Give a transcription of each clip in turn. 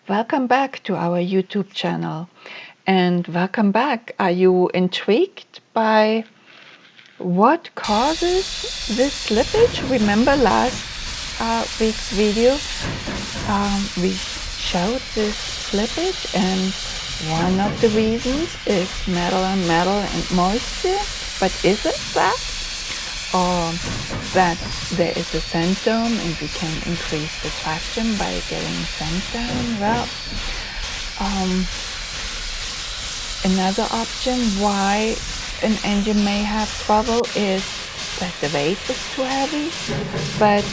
Welcome back to our YouTube channel. And welcome back. Are you intrigued by what causes this slippage? Remember last week's video? We showed this slippage, and one of the reasons is metal on metal and moisture. But is it that? Or that there is a sand dome and we can increase the traction by getting sand down? Well, another option why an engine may have trouble is that the weight is too heavy. But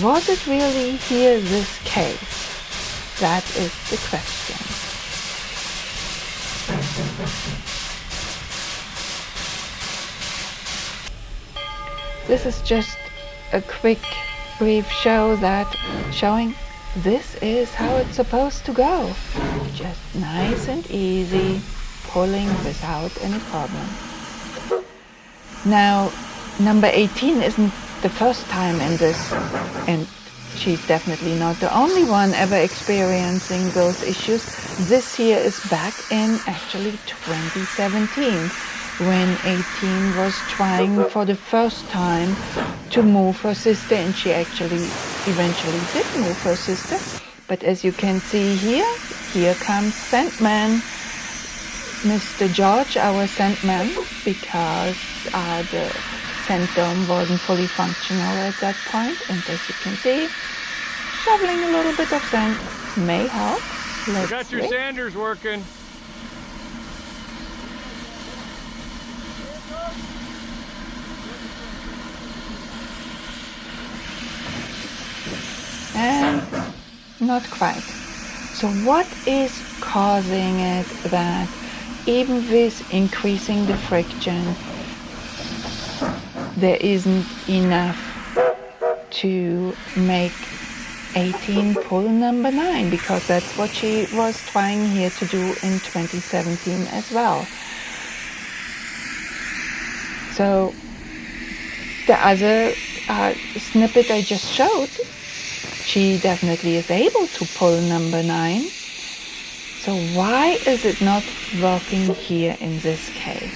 was it really here this case? That is the question. This is just a quick brief show showing this is how it's supposed to go. Just nice and easy, pulling without any problem. Now, number 18 isn't the first time in this, and she's definitely not the only one ever experiencing those issues. This here is back in actually 2017. When 18 was trying for the first time to move her sister, and she actually eventually did move her sister. But as you can see here comes Sandman, Mr. George, our Sandman, because the sand dome wasn't fully functional at that point. And as you can see, shoveling a little bit of sand may help. I got your sanders working. And not quite. So what is causing it that even with increasing the friction, there isn't enough to make 18 pull number 9? Because that's what she was trying here to do in 2017 as well. So the other snippet I just showed, she definitely is able to pull number 9. So why is it not working here in this case?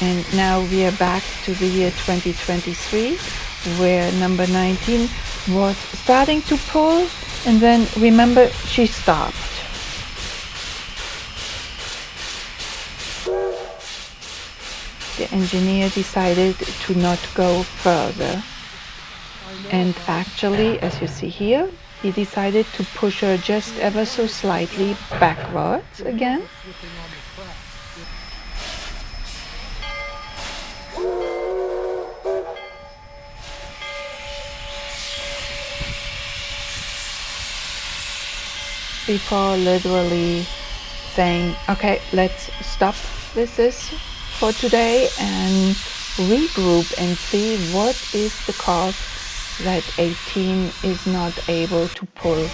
And now we are back to the year 2023, where number 19 was starting to pull, and then remember she stopped. The engineer decided to not go further, and actually, as you see here, he decided to push her just ever so slightly backwards again. Before literally saying, okay, let's stop with this for today and regroup and see what is the cause that 18 is not able to pull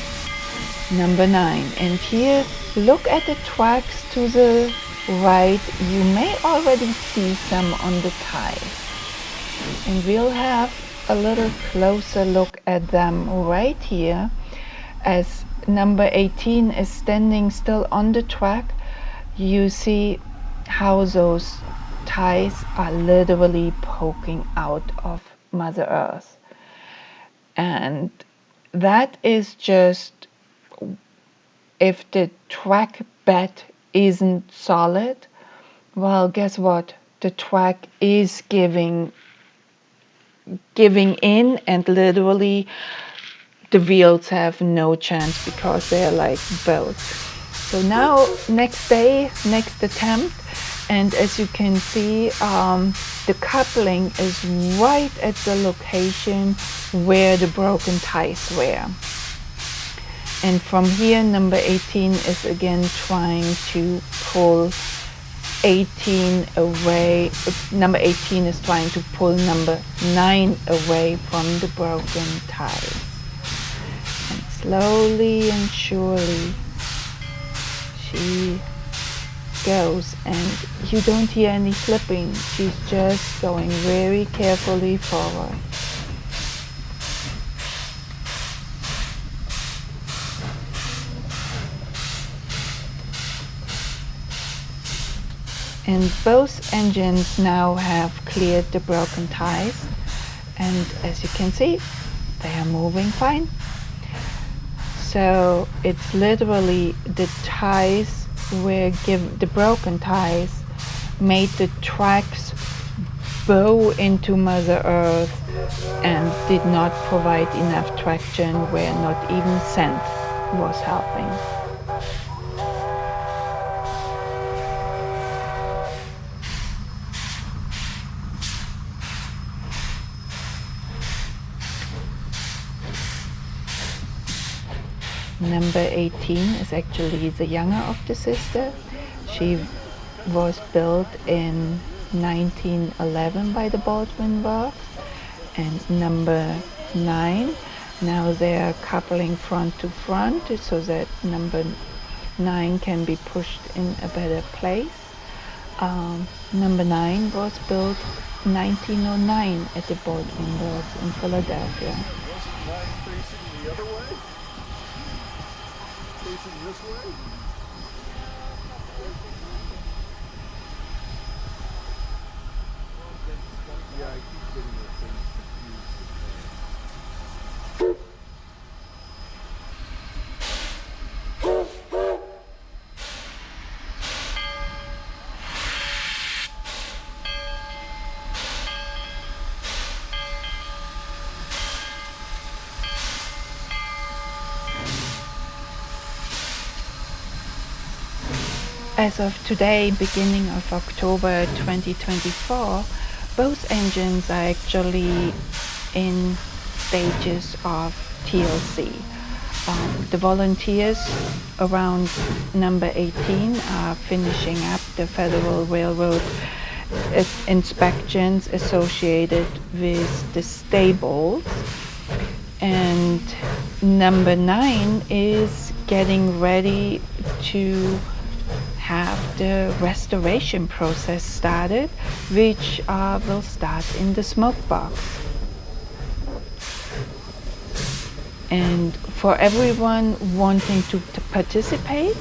number 9. And here, look at the tracks to the right. You may already see some on the ties. And we'll have a little closer look at them right here. As number 18 is standing still on the track, you see how those ties are literally poking out of Mother Earth. And that is just, if the track bed isn't solid, well, guess what? The track is giving in, and literally the wheels have no chance because they're like built. So now, next day, next attempt, and as you can see, the coupling is right at the location where the broken ties were. And from here, number 18 is again trying to pull 18 away. Number 18 is trying to pull number 9 away from the broken ties. slowly and surely she goes, and you don't hear any flipping. She's just going very carefully forward. And both engines now have cleared the broken ties, and as you can see, they are moving fine. So it's literally the ties the broken ties made the tracks bow into Mother Earth and did not provide enough traction where not even sand was helping. Number 18 is actually the younger of the sister. She was built in 1911 by the Baldwin Works. And number 9, now they're coupling front to front so that number 9 can be pushed in a better place. Number 9 was built 1909 at the Baldwin Works in Philadelphia. Facing the other way? Facing this way? Yeah, I keep getting the things confused. As of today, beginning of October 2024, both engines are actually in stages of TLC. The volunteers around number 18 are finishing up the Federal Railroad inspections associated with the stables, and number 9 is getting ready to have the restoration process started, which will start in the smoke box. And for everyone wanting to participate,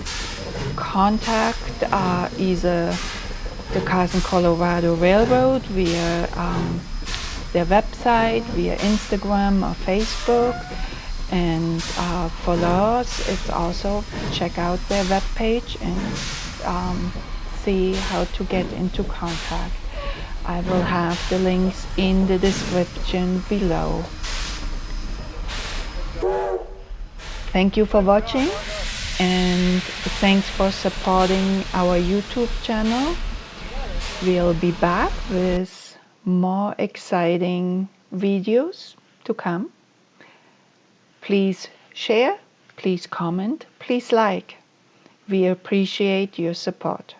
contact either the Carson Colorado Railroad via their website, via Instagram or Facebook. And for those, it's also check out their webpage and see how to get into contact. I will have the links in the description below. Thank you for watching, and thanks for supporting our YouTube channel. We'll be back with more exciting videos to come. Please share, please comment, please like. We appreciate your support.